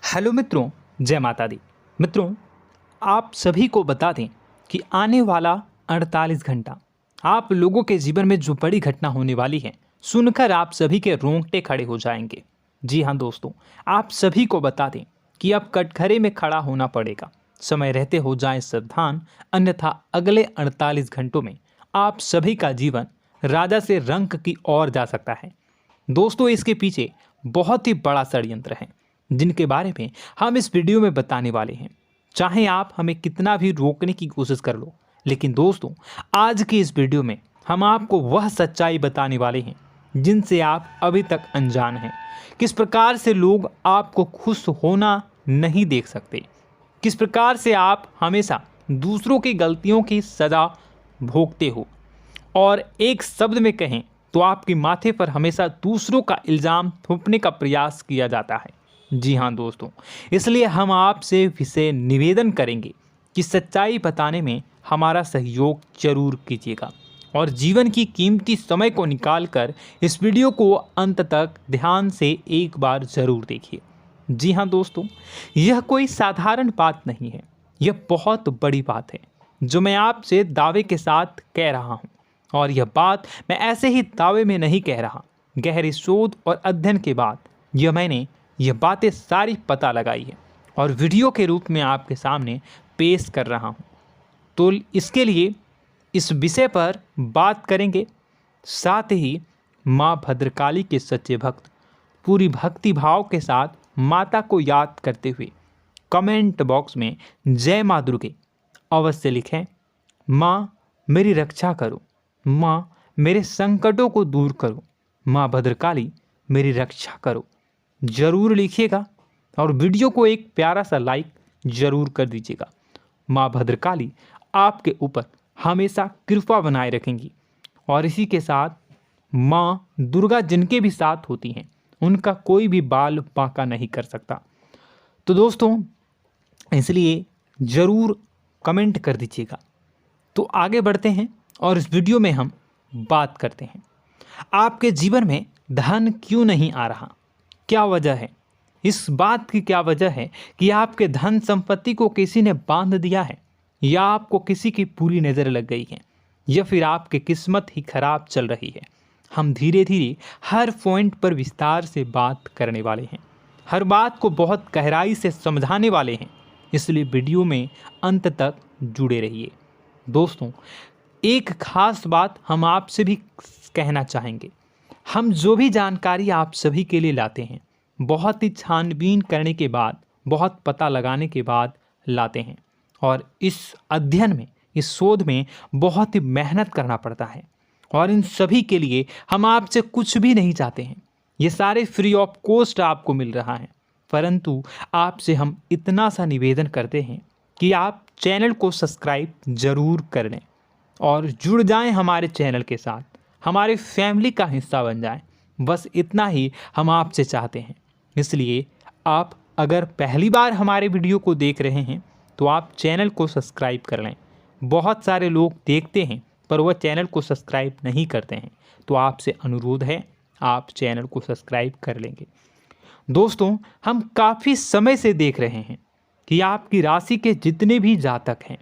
Hello मित्रों, जय माता दी। मित्रों, आप सभी को बता दें कि आने वाला 48 घंटा आप लोगों के जीवन में जो बड़ी घटना होने वाली है, सुनकर आप सभी के रोंगटे खड़े हो जाएंगे। जी हाँ दोस्तों, आप सभी को बता दें कि अब कटघरे में खड़ा होना पड़ेगा। समय रहते हो जाएं सावधान, अन्यथा अगले 48 घंटों में आप सभी का जीवन राजा से रंक की ओर जा सकता है। दोस्तों, इसके पीछे बहुत ही बड़ा षड्यंत्र है जिनके बारे में हम इस वीडियो में बताने वाले हैं। चाहे आप हमें कितना भी रोकने की कोशिश कर लो, लेकिन दोस्तों आज की इस वीडियो में हम आपको वह सच्चाई बताने वाले हैं जिनसे आप अभी तक अनजान हैं। किस प्रकार से लोग आपको खुश होना नहीं देख सकते, किस प्रकार से आप हमेशा दूसरों की गलतियों की सज़ा भोगते हो, और एक शब्द में कहें तो आपके माथे पर हमेशा दूसरों का इल्ज़ाम थोपने का प्रयास किया जाता है। जी हाँ दोस्तों, इसलिए हम आपसे विशेष निवेदन करेंगे कि सच्चाई बताने में हमारा सहयोग जरूर कीजिएगा और जीवन की कीमती समय को निकालकर इस वीडियो को अंत तक ध्यान से एक बार ज़रूर देखिए। जी हाँ दोस्तों, यह कोई साधारण बात नहीं है, यह बहुत बड़ी बात है जो मैं आपसे दावे के साथ कह रहा हूँ। और यह बात मैं ऐसे ही दावे में नहीं कह रहा, गहरी शोध और अध्ययन के बाद मैंने यह बातें सारी पता लगाई है और वीडियो के रूप में आपके सामने पेश कर रहा हूँ। तो इसके लिए इस विषय पर बात करेंगे। साथ ही माँ भद्रकाली के सच्चे भक्त पूरी भक्ति भाव के साथ माता को याद करते हुए कमेंट बॉक्स में जय माँ दुर्गे अवश्य लिखें। माँ मेरी रक्षा करो, माँ मेरे संकटों को दूर करो, माँ भद्रकाली मेरी रक्षा करो, ज़रूर लिखिएगा और वीडियो को एक प्यारा सा लाइक ज़रूर कर दीजिएगा। माँ भद्रकाली आपके ऊपर हमेशा कृपा बनाए रखेंगी और इसी के साथ माँ दुर्गा जिनके भी साथ होती हैं उनका कोई भी बाल बांका नहीं कर सकता। तो दोस्तों, इसलिए ज़रूर कमेंट कर दीजिएगा। तो आगे बढ़ते हैं और इस वीडियो में हम बात करते हैं, आपके जीवन में धन क्यों नहीं आ रहा, क्या वजह है। इस बात की क्या वजह है कि आपके धन संपत्ति को किसी ने बांध दिया है, या आपको किसी की पूरी नज़र लग गई है, या फिर आपकी किस्मत ही खराब चल रही है। हम धीरे धीरे हर पॉइंट पर विस्तार से बात करने वाले हैं, हर बात को बहुत गहराई से समझाने वाले हैं, इसलिए वीडियो में अंत तक जुड़े रहिए। दोस्तों, एक खास बात हम आपसे भी कहना चाहेंगे। हम जो भी जानकारी आप सभी के लिए लाते हैं, बहुत ही छानबीन करने के बाद, बहुत पता लगाने के बाद लाते हैं, और इस अध्ययन में, इस शोध में बहुत ही मेहनत करना पड़ता है। और इन सभी के लिए हम आपसे कुछ भी नहीं चाहते हैं, ये सारे फ्री ऑफ कॉस्ट आपको मिल रहा है। परंतु आपसे हम इतना सा निवेदन करते हैं कि आप चैनल को सब्सक्राइब ज़रूर कर लें और जुड़ जाएं हमारे चैनल के साथ, हमारे फैमिली का हिस्सा बन जाएं। बस इतना ही हम आपसे चाहते हैं। इसलिए आप अगर पहली बार हमारे वीडियो को देख रहे हैं तो आप चैनल को सब्सक्राइब कर लें। बहुत सारे लोग देखते हैं पर वह चैनल को सब्सक्राइब नहीं करते हैं, तो आपसे अनुरोध है आप चैनल को सब्सक्राइब कर लेंगे। दोस्तों, हम काफ़ी समय से देख रहे हैं कि आपकी राशि के जितने भी जातक हैं,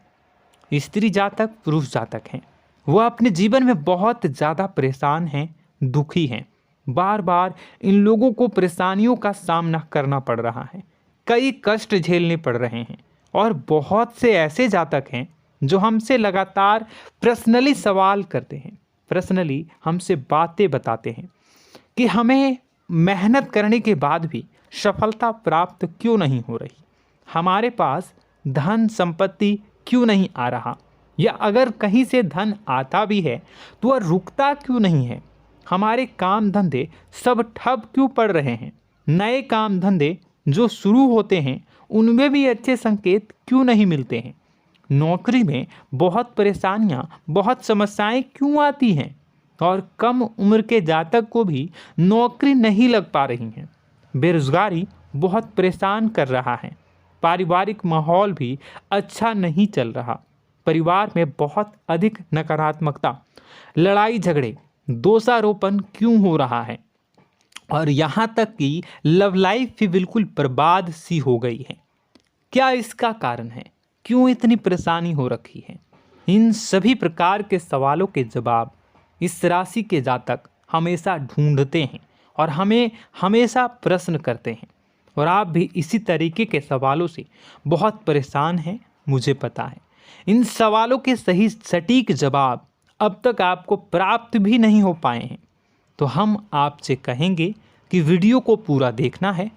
स्त्री जातक, पुरुष जातक हैं, वह अपने जीवन में बहुत ज़्यादा परेशान हैं, दुखी हैं। बार बार इन लोगों को परेशानियों का सामना करना पड़ रहा है, कई कष्ट झेलने पड़ रहे हैं। और बहुत से ऐसे जातक हैं जो हमसे लगातार पर्सनली सवाल करते हैं, पर्सनली हमसे बातें बताते हैं कि हमें मेहनत करने के बाद भी सफलता प्राप्त क्यों नहीं हो रही, हमारे पास धन संपत्ति क्यों नहीं आ रहा, या अगर कहीं से धन आता भी है तो वह रुकता क्यों नहीं है, हमारे काम धंधे सब ठप क्यों पड़ रहे हैं, नए काम धंधे जो शुरू होते हैं उनमें भी अच्छे संकेत क्यों नहीं मिलते हैं, नौकरी में बहुत परेशानियां, बहुत समस्याएं क्यों आती हैं, और कम उम्र के जातक को भी नौकरी नहीं लग पा रही हैं, बेरोजगारी बहुत परेशान कर रहा है, पारिवारिक माहौल भी अच्छा नहीं चल रहा, परिवार में बहुत अधिक नकारात्मकता, लड़ाई झगड़े, दोषारोपण क्यों हो रहा है, और यहाँ तक कि लव लाइफ भी बिल्कुल बर्बाद सी हो गई है। क्या इसका कारण है? क्यों इतनी परेशानी हो रखी है? इन सभी प्रकार के सवालों के जवाब इस राशि के जातक हमेशा ढूंढते हैं और हमें हमेशा प्रश्न करते हैं। और आप भी इसी तरीके के सवालों से बहुत परेशान हैं, मुझे पता है। इन सवालों के सही सटीक जवाब अब तक आपको प्राप्त भी नहीं हो पाए हैं, तो हम आपसे कहेंगे कि वीडियो को पूरा देखना है।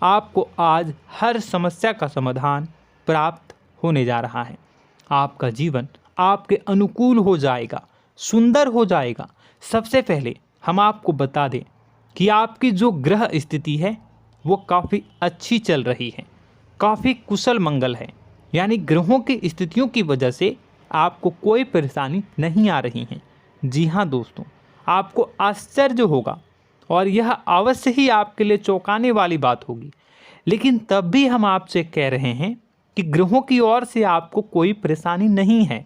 आपको आज हर समस्या का समाधान प्राप्त होने जा रहा है। आपका जीवन आपके अनुकूल हो जाएगा, सुंदर हो जाएगा। सबसे पहले हम आपको बता दें कि आपकी जो ग्रह स्थिति है वो काफ़ी अच्छी चल रही है, काफ़ी कुशल मंगल है। यानी ग्रहों की स्थितियों की वजह से आपको कोई परेशानी नहीं आ रही है। जी हाँ दोस्तों, आपको आश्चर्य होगा और यह अवश्य ही आपके लिए चौंकाने वाली बात होगी, लेकिन तब भी हम आपसे कह रहे हैं कि ग्रहों की ओर से आपको कोई परेशानी नहीं है।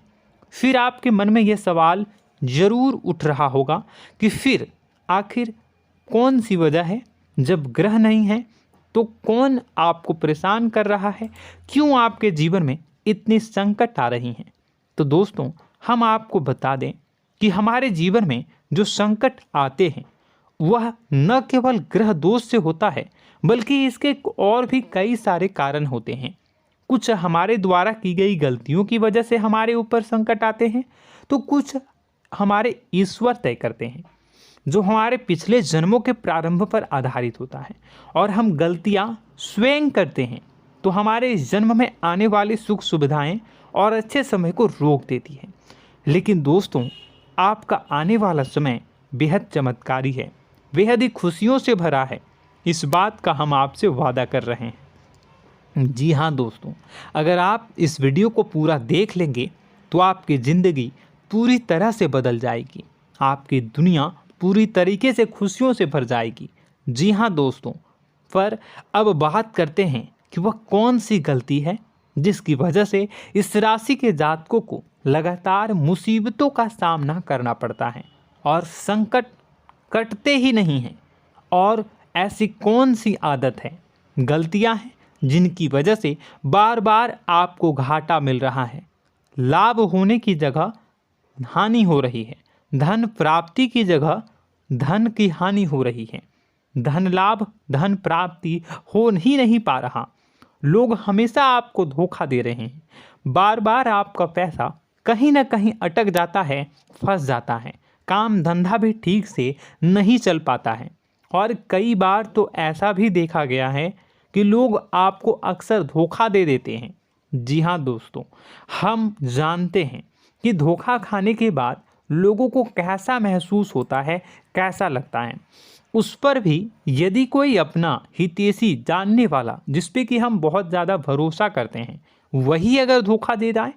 फिर आपके मन में यह सवाल जरूर उठ रहा होगा कि फिर आखिर कौन सी वजह है? जब ग्रह नहीं है तो कौन आपको परेशान कर रहा है? क्यों आपके जीवन में इतनी संकट आ रही हैं? तो दोस्तों, हम आपको बता दें कि हमारे जीवन में जो संकट आते हैं वह न केवल ग्रह दोष से होता है, बल्कि इसके और भी कई सारे कारण होते हैं। कुछ हमारे द्वारा की गई गलतियों की वजह से हमारे ऊपर संकट आते हैं, तो कुछ हमारे ईश्वर तय करते हैं, जो हमारे पिछले जन्मों के प्रारंभ पर आधारित होता है। और हम गलतियां स्वयं करते हैं तो हमारे इस जन्म में आने वाली सुख सुविधाएं और अच्छे समय को रोक देती है। लेकिन दोस्तों, आपका आने वाला समय बेहद चमत्कारी है, बेहद ही खुशियों से भरा है। इस बात का हम आपसे वादा कर रहे हैं। जी हाँ दोस्तों, अगर आप इस वीडियो को पूरा देख लेंगे तो आपकी ज़िंदगी पूरी तरह से बदल जाएगी, आपकी दुनिया पूरी तरीके से खुशियों से भर जाएगी। जी हाँ दोस्तों, पर अब बात करते हैं कि वह कौन सी गलती है जिसकी वजह से इस राशि के जातकों को लगातार मुसीबतों का सामना करना पड़ता है और संकट कटते ही नहीं हैं। और ऐसी कौन सी आदत है, गलतियां हैं जिनकी वजह से बार बार आपको घाटा मिल रहा है, लाभ होने की जगह हानि हो रही है, धन प्राप्ति की जगह धन की हानि हो रही है, धन लाभ धन प्राप्ति हो ही नहीं पा रहा, लोग हमेशा आपको धोखा दे रहे हैं, बार बार आपका पैसा कहीं ना कहीं अटक जाता है, फंस जाता है, काम धंधा भी ठीक से नहीं चल पाता है। और कई बार तो ऐसा भी देखा गया है कि लोग आपको अक्सर धोखा दे देते हैं। जी हाँ दोस्तों, हम जानते हैं कि धोखा खाने के बाद लोगों को कैसा महसूस होता है, कैसा लगता है। उस पर भी यदि कोई अपना हितैषी जानने वाला, जिस पे कि हम बहुत ज़्यादा भरोसा करते हैं, वही अगर धोखा दे जाए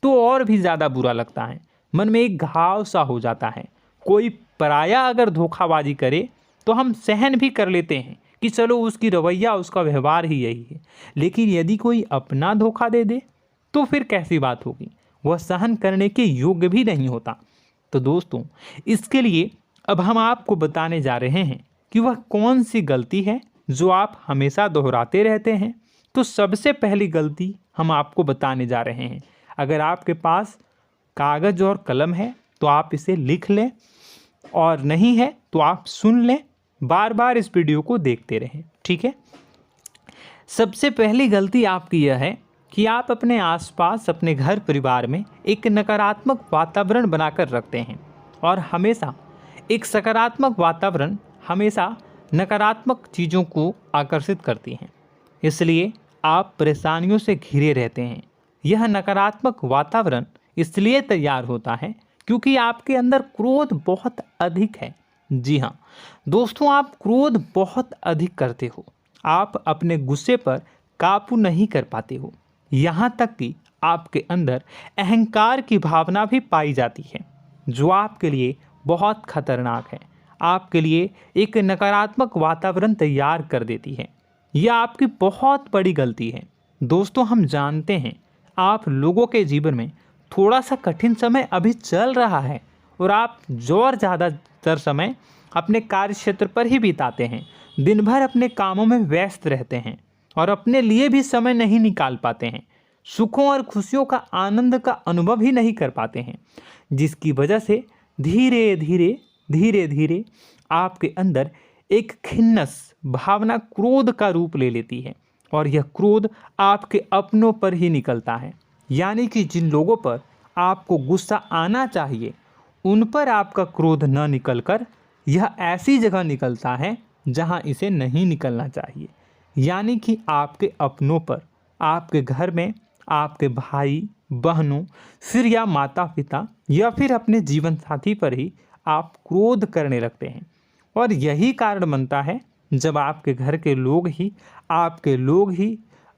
तो और भी ज़्यादा बुरा लगता है, मन में एक घाव सा हो जाता है। कोई पराया अगर धोखाबाजी करे तो हम सहन भी कर लेते हैं कि चलो उसकी रवैया उसका व्यवहार ही यही है, लेकिन यदि कोई अपना धोखा दे दे तो फिर कैसी बात होगी, वह सहन करने के योग्य भी नहीं होता। तो दोस्तों, इसके लिए अब हम आपको बताने जा रहे हैं कि वह कौन सी गलती है जो आप हमेशा दोहराते रहते हैं। तो सबसे पहली गलती हम आपको बताने जा रहे हैं। अगर आपके पास कागज़ और कलम है तो आप इसे लिख लें, और नहीं है तो आप सुन लें, बार बार इस वीडियो को देखते रहें, ठीक है। सबसे पहली गलती आपकी यह है कि आप अपने आसपास, अपने घर परिवार में एक नकारात्मक वातावरण बनाकर रखते हैं, और हमेशा एक सकारात्मक वातावरण हमेशा नकारात्मक चीज़ों को आकर्षित करती हैं। इसलिए आप परेशानियों से घिरे रहते हैं। यह नकारात्मक वातावरण इसलिए तैयार होता है क्योंकि आपके अंदर क्रोध बहुत अधिक है। जी हाँ दोस्तों, आप क्रोध बहुत अधिक करते हो, आप अपने गुस्से पर काबू नहीं कर पाते हो, यहाँ तक कि आपके अंदर अहंकार की भावना भी पाई जाती है, जो आपके लिए बहुत खतरनाक है, आपके लिए एक नकारात्मक वातावरण तैयार कर देती है। यह आपकी बहुत बड़ी गलती है। दोस्तों, हम जानते हैं आप लोगों के जीवन में थोड़ा सा कठिन समय अभी चल रहा है और आप और ज़्यादा अधिकतर समय अपने कार्य क्षेत्र पर ही बिताते हैं, दिन भर अपने कामों में व्यस्त रहते हैं और अपने लिए भी समय नहीं निकाल पाते हैं, सुखों और खुशियों का आनंद का अनुभव ही नहीं कर पाते हैं, जिसकी वजह से धीरे धीरे आपके अंदर एक खिन्नस भावना क्रोध का रूप ले लेती है और यह क्रोध आपके अपनों पर ही निकलता है। यानी कि जिन लोगों पर आपको गुस्सा आना चाहिए उन पर आपका क्रोध न निकलकर यह ऐसी जगह निकलता है जहां इसे नहीं निकलना चाहिए। यानी कि आपके अपनों पर, आपके घर में आपके भाई बहनों, फिर या माता पिता या फिर अपने जीवन साथी पर ही आप क्रोध करने लगते हैं। और यही कारण बनता है जब आपके घर के लोग ही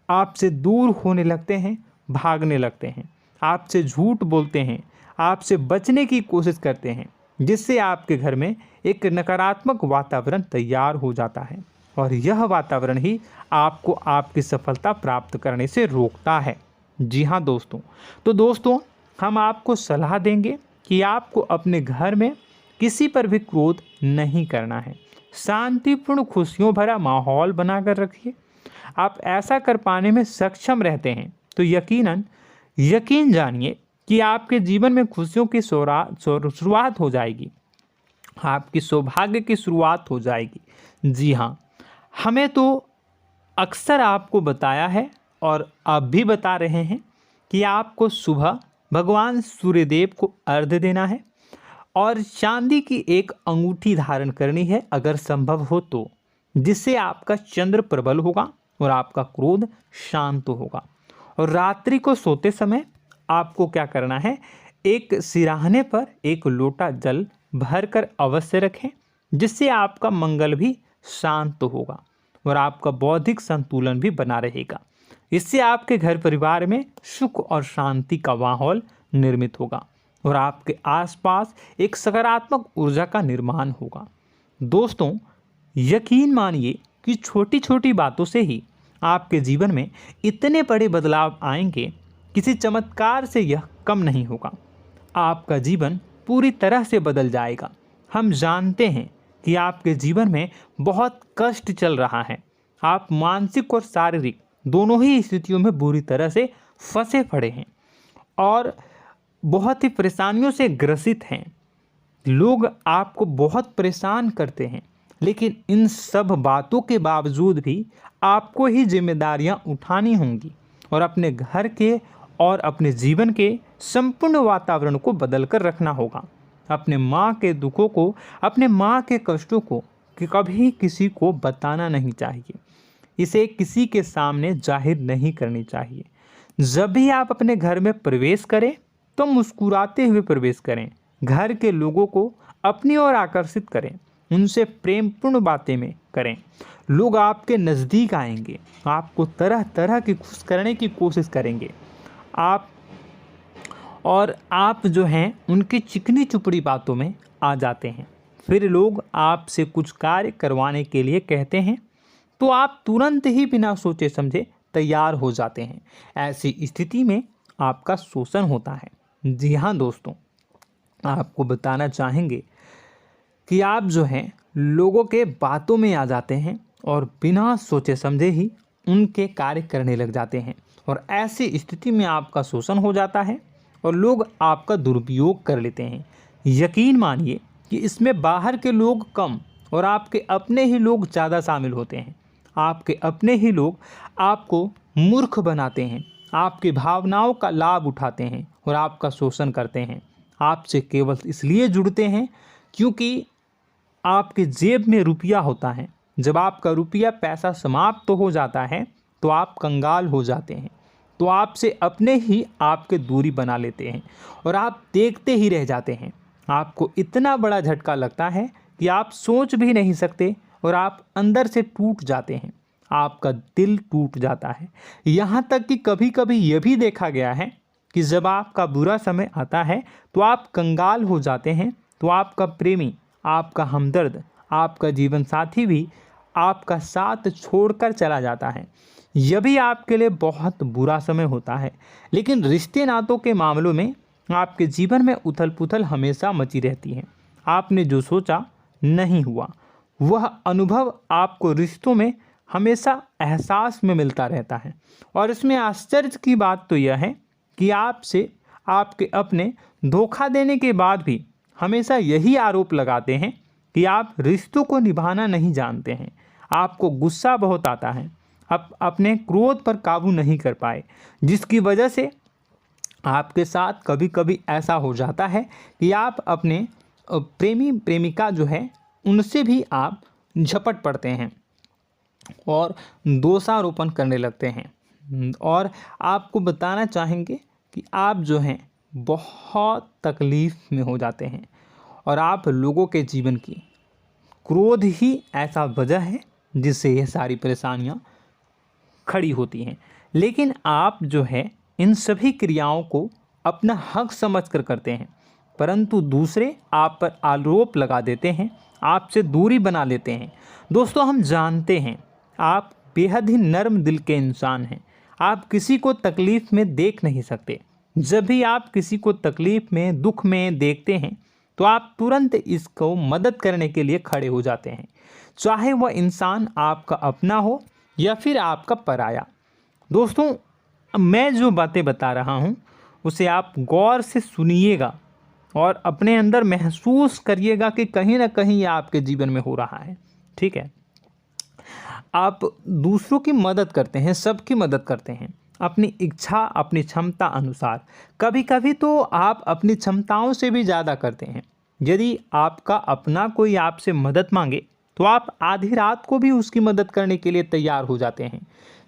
आपसे दूर होने लगते हैं, भागने लगते हैं, आपसे झूठ बोलते हैं, आपसे बचने की कोशिश करते हैं, जिससे आपके घर में एक नकारात्मक वातावरण तैयार हो जाता है और यह वातावरण ही आपको आपकी सफलता प्राप्त करने से रोकता है। जी हाँ दोस्तों, तो दोस्तों हम आपको सलाह देंगे कि आपको अपने घर में किसी पर भी क्रोध नहीं करना है। शांतिपूर्ण खुशियों भरा माहौल बनाकर रखिए। आप ऐसा कर पाने में सक्षम रहते हैं तो यकीन जानिए कि आपके जीवन में खुशियों की शुरुआत हो जाएगी, आपकी सौभाग्य की शुरुआत हो जाएगी। जी हाँ, हमें तो अक्सर आपको बताया है और अब भी बता रहे हैं कि आपको सुबह भगवान सूर्यदेव को अर्घ्य देना है और चांदी की एक अंगूठी धारण करनी है अगर संभव हो तो, जिससे आपका चंद्र प्रबल होगा और आपका क्रोध शांत होगा। और रात्रि को सोते समय आपको क्या करना है, एक सिराहने पर एक लोटा जल भरकर अवश्य रखें, जिससे आपका मंगल भी शांत होगा और आपका बौद्धिक संतुलन भी बना रहेगा। इससे आपके घर परिवार में सुख और शांति का माहौल निर्मित होगा और आपके आसपास एक सकारात्मक ऊर्जा का निर्माण होगा। दोस्तों यकीन मानिए कि छोटी छोटी बातों से ही आपके जीवन में इतने बड़े बदलाव आएंगे, किसी चमत्कार से यह कम नहीं होगा। आपका जीवन पूरी तरह से बदल जाएगा। हम जानते हैं कि आपके जीवन में बहुत कष्ट चल रहा है, आप मानसिक और शारीरिक दोनों ही स्थितियों में बुरी तरह से फंसे पड़े हैं और बहुत ही परेशानियों से ग्रसित हैं। लोग आपको बहुत परेशान करते हैं, लेकिन इन सब बातों के बावजूद भी आपको ही जिम्मेदारियां उठानी होंगी और अपने घर के और अपने जीवन के संपूर्ण वातावरण को बदल कर रखना होगा। अपने माँ के दुखों को, अपने माँ के कष्टों को कभी किसी को बताना नहीं चाहिए, इसे किसी के सामने जाहिर नहीं करनी चाहिए। जब भी आप अपने घर में प्रवेश करें तो मुस्कुराते हुए प्रवेश करें, घर के लोगों को अपनी ओर आकर्षित करें, उनसे प्रेमपूर्ण बातें में करें। लोग आपके नज़दीक आएंगे, आपको तरह तरह की खुश करने की कोशिश करेंगे। आप जो हैं उनकी चिकनी चुपड़ी बातों में आ जाते हैं। फिर लोग आपसे कुछ कार्य करवाने के लिए कहते हैं तो आप तुरंत ही बिना सोचे समझे तैयार हो जाते हैं। ऐसी स्थिति में आपका शोषण होता है। जी हाँ दोस्तों, आपको बताना चाहेंगे कि आप जो हैं लोगों के बातों में आ जाते हैं और बिना सोचे समझे ही उनके कार्य करने लग जाते हैं और ऐसी स्थिति में आपका शोषण हो जाता है और लोग आपका दुरुपयोग कर लेते हैं। यकीन मानिए कि इसमें बाहर के लोग कम और आपके अपने ही लोग ज़्यादा शामिल होते हैं। आपके अपने ही लोग आपको मूर्ख बनाते हैं, आपकी भावनाओं का लाभ उठाते हैं और आपका शोषण करते हैं। आपसे केवल इसलिए जुड़ते हैं क्योंकि आपके जेब में रुपया होता है। जब आपका रुपया पैसा समाप्त हो जाता है तो आप कंगाल हो जाते हैं, तो आपसे अपने ही आपके दूरी बना लेते हैं और आप देखते ही रह जाते हैं। आपको इतना बड़ा झटका लगता है कि आप सोच भी नहीं सकते और आप अंदर से टूट जाते हैं, आपका दिल टूट जाता है। यहाँ तक कि कभी कभी यह भी देखा गया है कि जब आपका बुरा समय आता है तो आप कंगाल हो जाते हैं, तो आपका प्रेमी, आपका हमदर्द, आपका जीवन साथी भी आपका साथ छोड़कर चला जाता है। यह भी आपके लिए बहुत बुरा समय होता है। लेकिन रिश्ते नातों के मामलों में आपके जीवन में उथल पुथल हमेशा मची रहती है। आपने जो सोचा नहीं हुआ। वह अनुभव आपको रिश्तों में हमेशा एहसास में मिलता रहता है। और इसमें आश्चर्य की बात तो यह है कि आपसे आपके अपने धोखा देने के बाद भी हमेशा यही आरोप लगाते हैं कि आप रिश्तों को निभाना नहीं जानते हैं। आपको गुस्सा बहुत आता है, अपने क्रोध पर काबू नहीं कर पाए, जिसकी वजह से आपके साथ कभी कभी ऐसा हो जाता है कि आप अपने प्रेमी प्रेमिका जो है उनसे भी आप झपट पड़ते हैं और दोषारोपण करने लगते हैं। और आपको बताना चाहेंगे कि आप जो हैं बहुत तकलीफ़ में हो जाते हैं और आप लोगों के जीवन की क्रोध ही ऐसा वजह है जिससे ये सारी परेशानियां खड़ी होती हैं। लेकिन आप जो है इन सभी क्रियाओं को अपना हक समझकर करते हैं, परंतु दूसरे आप पर आरोप लगा देते हैं, आपसे दूरी बना लेते हैं। दोस्तों, हम जानते हैं आप बेहद ही नर्म दिल के इंसान हैं। आप किसी को तकलीफ़ में देख नहीं सकते। जब भी आप किसी को तकलीफ़ में, दुख में देखते हैं तो आप तुरंत इसको मदद करने के लिए खड़े हो जाते हैं, चाहे वह इंसान आपका अपना हो या फिर आपका पराया। दोस्तों, मैं जो बातें बता रहा हूँ उसे आप गौर से सुनिएगा और अपने अंदर महसूस करिएगा कि कहीं ना कहीं ये आपके जीवन में हो रहा है। ठीक है, आप दूसरों की मदद करते हैं, सबकी मदद करते हैं अपनी इच्छा, अपनी क्षमता अनुसार। कभी कभी तो आप अपनी क्षमताओं से भी ज़्यादा करते हैं। यदि आपका अपना कोई आपसे मदद मांगे तो आप आधी रात को भी उसकी मदद करने के लिए तैयार हो जाते हैं।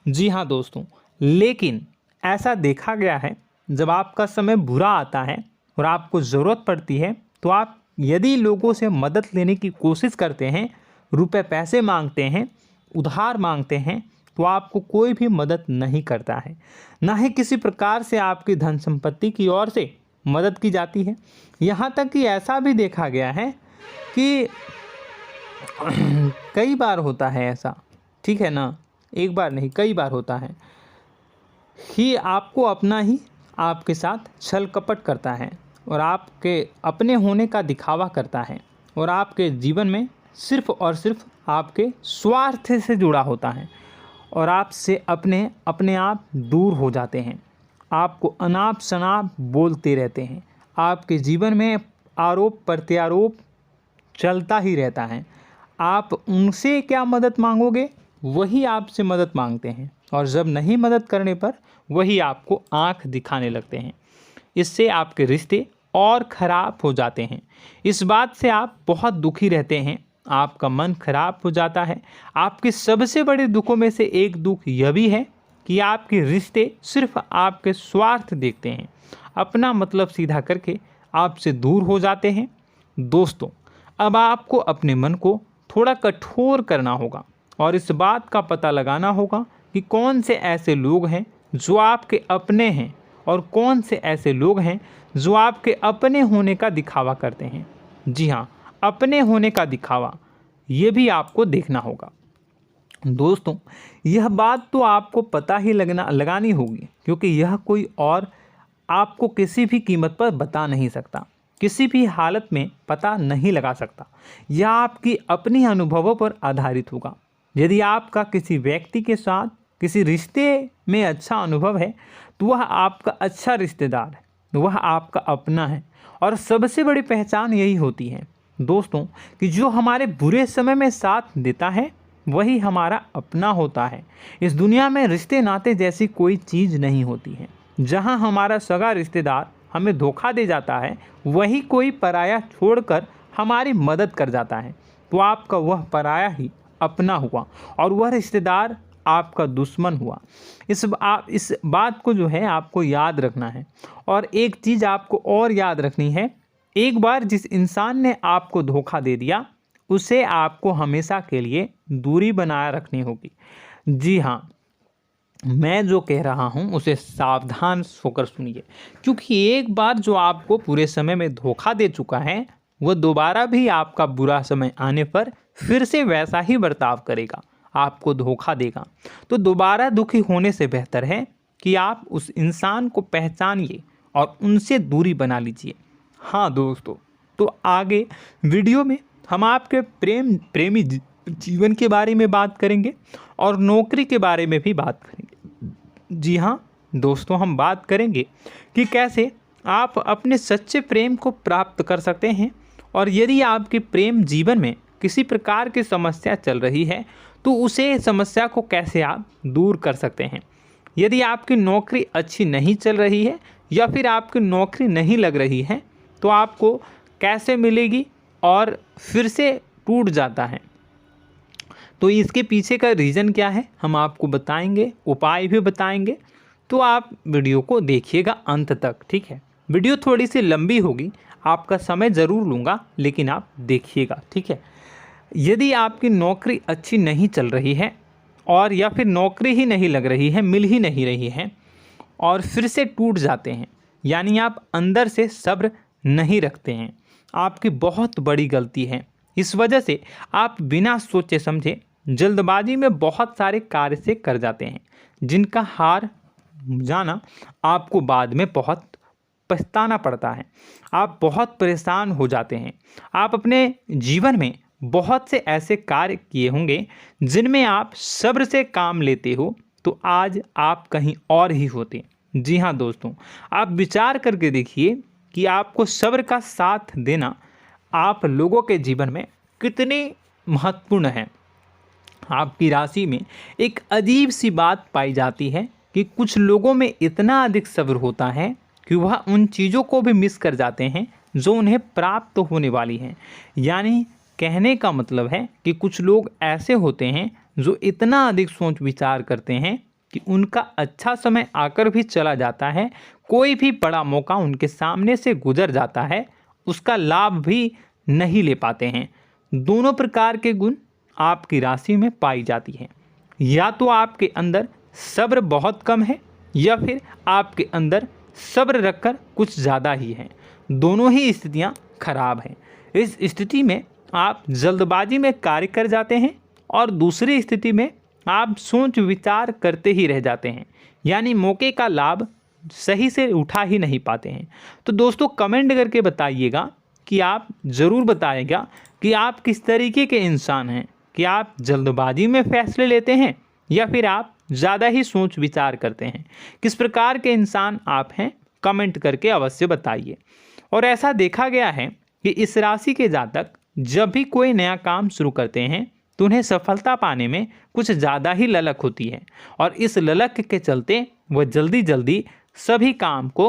जी हाँ दोस्तों, लेकिन ऐसा देखा गया है जब आपका समय बुरा आता है और आपको ज़रूरत पड़ती है तो आप यदि लोगों से मदद लेने की कोशिश करते हैं, रुपए पैसे मांगते हैं, उधार मांगते हैं, तो आपको कोई भी मदद नहीं करता है। ना ही किसी प्रकार से आपकी धन संपत्ति की ओर से मदद की जाती है। यहाँ तक कि ऐसा भी देखा गया है कि कई बार होता है ऐसा, ठीक है ना, एक बार नहीं कई बार होता है कि आपको अपना ही आपके साथ छल कपट करता है और आपके अपने होने का दिखावा करता है और आपके जीवन में सिर्फ और सिर्फ आपके स्वार्थ से जुड़ा होता है और आपसे अपने आप दूर हो जाते हैं। आपको अनाप शनाप बोलते रहते हैं। आपके जीवन में आरोप प्रत्यारोप चलता ही रहता है। आप उनसे क्या मदद मांगोगे, वही आपसे मदद मांगते हैं और जब नहीं मदद करने पर वही आपको आंख दिखाने लगते हैं। इससे आपके रिश्ते और ख़राब हो जाते हैं। इस बात से आप बहुत दुखी रहते हैं, आपका मन खराब हो जाता है। आपके सबसे बड़े दुखों में से एक दुख यह भी है कि आपके रिश्ते सिर्फ आपके स्वार्थ देखते हैं, अपना मतलब सीधा करके आपसे दूर हो जाते हैं। दोस्तों, अब आपको अपने मन को थोड़ा कठोर करना होगा और इस बात का पता लगाना होगा कि कौन से ऐसे लोग हैं जो आपके अपने हैं और कौन से ऐसे लोग हैं जो आपके अपने होने का दिखावा करते हैं। जी हाँ, अपने होने का दिखावा, ये भी आपको देखना होगा। दोस्तों, यह बात तो आपको पता ही लगानी होगी, क्योंकि यह कोई और आपको किसी भी कीमत पर बता नहीं सकता, किसी भी हालत में पता नहीं लगा सकता। यह आपकी अपनी अनुभवों पर आधारित होगा। यदि आपका किसी व्यक्ति के साथ किसी रिश्ते में अच्छा अनुभव है तो वह आपका अच्छा रिश्तेदार है, वह आपका अपना है। और सबसे बड़ी पहचान यही होती है दोस्तों कि जो हमारे बुरे समय में साथ देता है वही हमारा अपना होता है। इस दुनिया में रिश्ते नाते जैसी कोई चीज़ नहीं होती है। जहां हमारा सगा रिश्तेदार हमें धोखा दे जाता है, वही कोई पराया छोड़कर हमारी मदद कर जाता है, तो आपका वह पराया ही अपना हुआ और वह रिश्तेदार आपका दुश्मन हुआ। इस बात को जो है आपको याद रखना है। और एक चीज़ आपको और याद रखनी है, एक बार जिस इंसान ने आपको धोखा दे दिया उसे आपको हमेशा के लिए दूरी बनाए रखनी होगी। जी हाँ, मैं जो कह रहा हूँ उसे सावधान होकर सुनिए, क्योंकि एक बार जो आपको पूरे समय में धोखा दे चुका है वह दोबारा भी आपका बुरा समय आने पर फिर से वैसा ही बर्ताव करेगा, आपको धोखा देगा। तो दोबारा दुखी होने से बेहतर है कि आप उस इंसान को पहचानिए और उनसे दूरी बना लीजिए। हाँ दोस्तों, तो आगे वीडियो में हम आपके प्रेमी जीवन के बारे में बात करेंगे और नौकरी के बारे में भी बात करेंगे। जी हाँ दोस्तों, हम बात करेंगे कि कैसे आप अपने सच्चे प्रेम को प्राप्त कर सकते हैं, और यदि आपके प्रेम जीवन में किसी प्रकार की समस्या चल रही है तो उसे समस्या को कैसे आप दूर कर सकते हैं। यदि आपकी नौकरी अच्छी नहीं चल रही है या फिर आपकी नौकरी नहीं लग रही है तो आपको कैसे मिलेगी और फिर से टूट जाता है, तो इसके पीछे का रीज़न क्या है हम आपको बताएंगे, उपाय भी बताएंगे। तो आप वीडियो को देखिएगा अंत तक, ठीक है। वीडियो थोड़ी सी लंबी होगी, आपका समय ज़रूर लूँगा, लेकिन आप देखिएगा, ठीक है। यदि आपकी नौकरी अच्छी नहीं चल रही है और या फिर नौकरी ही नहीं लग रही है, मिल ही नहीं रही है और फिर से टूट जाते हैं, यानी आप अंदर से सब्र नहीं रखते हैं, आपकी बहुत बड़ी गलती है। इस वजह से आप बिना सोचे समझे जल्दबाजी में बहुत सारे कार्य से कर जाते हैं, जिनका हार जाना आपको बाद में बहुत पछताना पड़ता है। आप बहुत परेशान हो जाते हैं। आप अपने जीवन में बहुत से ऐसे कार्य किए होंगे जिनमें आप सब्र से काम लेते हो, तो आज आप कहीं और ही होते। जी हाँ दोस्तों, आप विचार करके देखिए कि आपको सब्र का साथ देना आप लोगों के जीवन में कितनी महत्वपूर्ण है। आपकी राशि में एक अजीब सी बात पाई जाती है कि कुछ लोगों में इतना अधिक सब्र होता है कि वह उन चीज़ों को भी मिस कर जाते हैं जो उन्हें प्राप्त होने वाली हैं। यानी कहने का मतलब है कि कुछ लोग ऐसे होते हैं जो इतना अधिक सोच विचार करते हैं कि उनका अच्छा समय आकर भी चला जाता है, कोई भी बड़ा मौका उनके सामने से गुजर जाता है, उसका लाभ भी नहीं ले पाते हैं। दोनों प्रकार के गुण आपकी राशि में पाई जाती है। या तो आपके अंदर सब्र बहुत कम है या फिर आपके अंदर सब्र रखकर कुछ ज़्यादा ही है। दोनों ही स्थितियाँ खराब हैं। इस स्थिति में आप जल्दबाजी में कार्य कर जाते हैं और दूसरी स्थिति में आप सोच विचार करते ही रह जाते हैं, यानी मौके का लाभ सही से उठा ही नहीं पाते हैं। तो दोस्तों कमेंट करके बताइएगा कि आप ज़रूर बताइएगा कि आप किस तरीके के इंसान हैं, कि आप जल्दबाजी में फैसले लेते हैं या फिर आप ज़्यादा ही सोच विचार करते हैं। किस प्रकार के इंसान आप हैं, कमेंट करके अवश्य बताइए। और ऐसा देखा गया है कि इस राशि के जातक जब भी कोई नया काम शुरू करते हैं तो उन्हें सफलता पाने में कुछ ज़्यादा ही ललक होती है, और इस ललक के चलते वह जल्दी जल्दी सभी काम को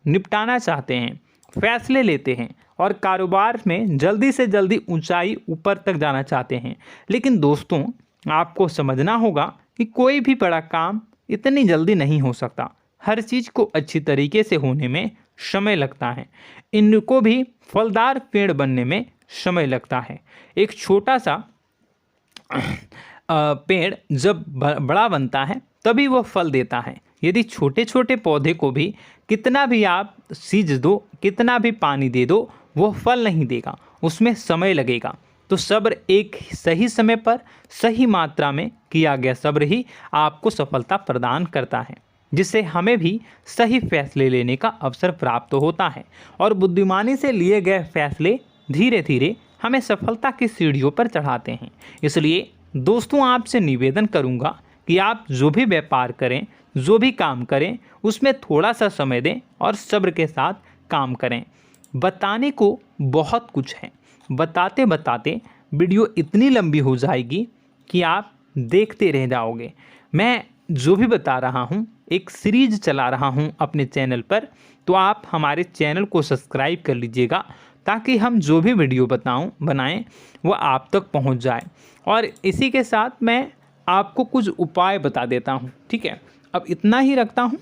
निपटाना चाहते हैं, फैसले लेते हैं और कारोबार में जल्दी से जल्दी ऊंचाई ऊपर तक जाना चाहते हैं। लेकिन दोस्तों आपको समझना होगा कि कोई भी बड़ा काम इतनी जल्दी नहीं हो सकता। हर चीज़ को अच्छी तरीके से होने में समय लगता है। इनको भी फलदार पेड़ बनने में समय लगता है। एक छोटा सा पेड़ जब बड़ा बनता है तभी वह फल देता है। यदि छोटे छोटे पौधे को भी कितना भी आप सींच दो, कितना भी पानी दे दो, वो फल नहीं देगा, उसमें समय लगेगा। तो सब्र एक सही समय पर सही मात्रा में किया गया सब्र ही आपको सफलता प्रदान करता है, जिससे हमें भी सही फैसले लेने का अवसर प्राप्त होता है। और बुद्धिमानी से लिए गए फैसले धीरे धीरे हमें सफलता की सीढ़ियों पर चढ़ाते हैं। इसलिए दोस्तों आपसे निवेदन करूंगा कि आप जो भी व्यापार करें, जो भी काम करें, उसमें थोड़ा सा समय दें और सब्र के साथ काम करें। बताने को बहुत कुछ है, बताते बताते वीडियो इतनी लंबी हो जाएगी कि आप देखते रह जाओगे। मैं जो भी बता रहा हूँ एक सीरीज चला रहा हूँ अपने चैनल पर, तो आप हमारे चैनल को सब्सक्राइब कर लीजिएगा ताकि हम जो भी वीडियो बनाएं वो आप तक पहुँच जाए। और इसी के साथ मैं आपको कुछ उपाय बता देता हूँ, ठीक है। अब इतना ही रखता हूँ।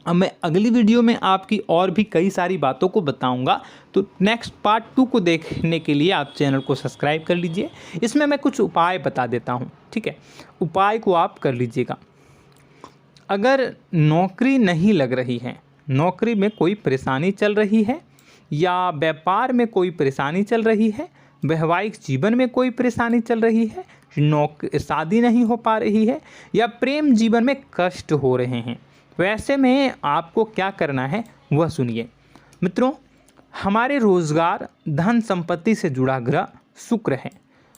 अब मैं अगली वीडियो में आपकी और भी कई सारी बातों को बताऊंगा। तो नेक्स्ट पार्ट 2 को देखने के लिए आप चैनल को सब्सक्राइब कर लीजिए। इसमें मैं कुछ उपाय बता देता हूं, ठीक है। उपाय को आप कर लीजिएगा। अगर नौकरी नहीं लग रही है, नौकरी में कोई परेशानी चल रही है, या व्यापार में कोई परेशानी चल रही है, वैवाहिक जीवन में कोई परेशानी चल रही है, शादी नहीं हो पा रही है, या प्रेम जीवन में कष्ट हो रहे हैं, वैसे में आपको क्या करना है वह सुनिए। मित्रों, हमारे रोजगार, धन संपत्ति से जुड़ा ग्रह शुक्र है,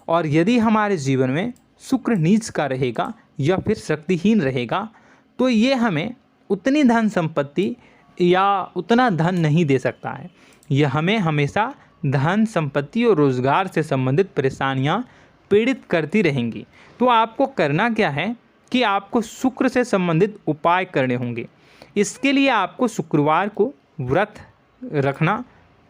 और यदि हमारे जीवन में शुक्र नीच का रहेगा या फिर शक्तिहीन रहेगा तो ये हमें उतनी धन संपत्ति या उतना धन नहीं दे सकता है। यह हमें हमेशा धन संपत्ति और रोजगार से संबंधित परेशानियां पीड़ित करती रहेंगी। तो आपको करना क्या है कि आपको शुक्र से संबंधित उपाय करने होंगे। इसके लिए आपको शुक्रवार को व्रत रखना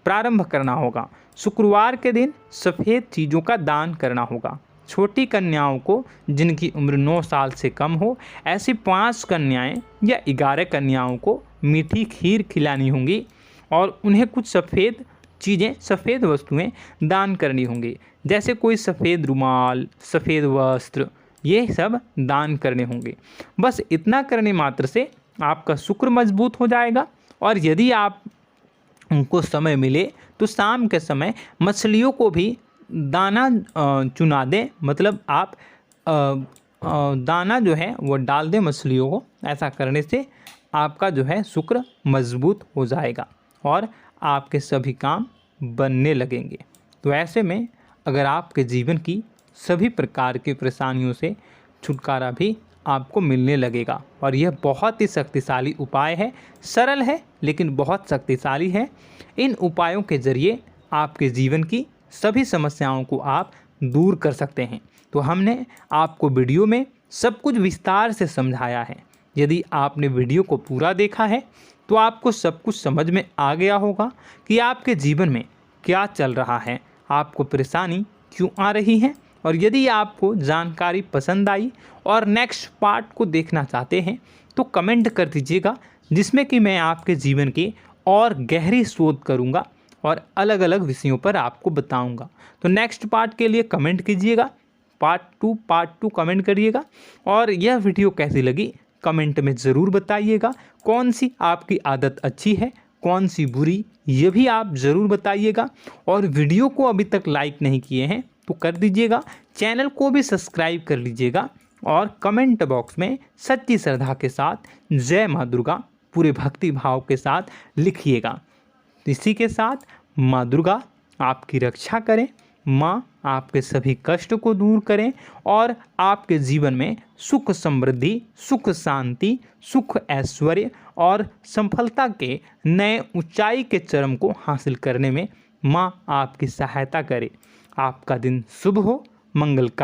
प्रारंभ करना होगा। शुक्रवार के दिन सफ़ेद चीज़ों का दान करना होगा। छोटी कन्याओं को जिनकी उम्र 9 साल से कम हो, ऐसी 5 कन्याएं या 11 कन्याओं को मीठी खीर खिलानी होंगी और उन्हें कुछ सफ़ेद चीज़ें, सफ़ेद वस्तुएं दान करनी होंगी, जैसे कोई सफ़ेद रुमाल, सफ़ेद वस्त्र, ये सब दान करने होंगे। बस इतना करने मात्र से आपका शुक्र मजबूत हो जाएगा। और यदि आप उनको समय मिले तो शाम के समय मछलियों को भी दाना चुना दें, मतलब आप दाना जो है वो डाल दें मछलियों को। ऐसा करने से आपका जो है शुक्र मजबूत हो जाएगा और आपके सभी काम बनने लगेंगे। तो ऐसे में अगर आपके जीवन की सभी प्रकार की परेशानियों से छुटकारा भी आपको मिलने लगेगा। और यह बहुत ही शक्तिशाली उपाय है, सरल है लेकिन बहुत शक्तिशाली है। इन उपायों के ज़रिए आपके जीवन की सभी समस्याओं को आप दूर कर सकते हैं। तो हमने आपको वीडियो में सब कुछ विस्तार से समझाया है। यदि आपने वीडियो को पूरा देखा है तो आपको सब कुछ समझ में आ गया होगा कि आपके जीवन में क्या चल रहा है, आपको परेशानी क्यों आ रही है। और यदि आपको जानकारी पसंद आई और नेक्स्ट पार्ट को देखना चाहते हैं तो कमेंट कर दीजिएगा, जिसमें कि मैं आपके जीवन की और गहरी शोध करूंगा और अलग अलग विषयों पर आपको बताऊंगा। तो नेक्स्ट पार्ट के लिए कमेंट कीजिएगा, पार्ट टू कमेंट करिएगा। और यह वीडियो कैसी लगी कमेंट में ज़रूर बताइएगा। कौन सी आपकी आदत अच्छी है, कौन सी बुरी, ये भी आप ज़रूर बताइएगा। और वीडियो को अभी तक लाइक नहीं किए हैं तो कर दीजिएगा, चैनल को भी सब्सक्राइब कर लीजिएगा और कमेंट बॉक्स में सच्ची श्रद्धा के साथ जय माँ दुर्गा पूरे भक्ति भाव के साथ लिखिएगा। इसी के साथ माँ दुर्गा आपकी रक्षा करें, माँ आपके सभी कष्ट को दूर करें और आपके जीवन में सुख समृद्धि, सुख शांति, सुख ऐश्वर्य और सफलता के नए ऊंचाई के चरम को हासिल करने में माँ आपकी सहायता करे। आपका दिन शुभ हो, मंगलकारी।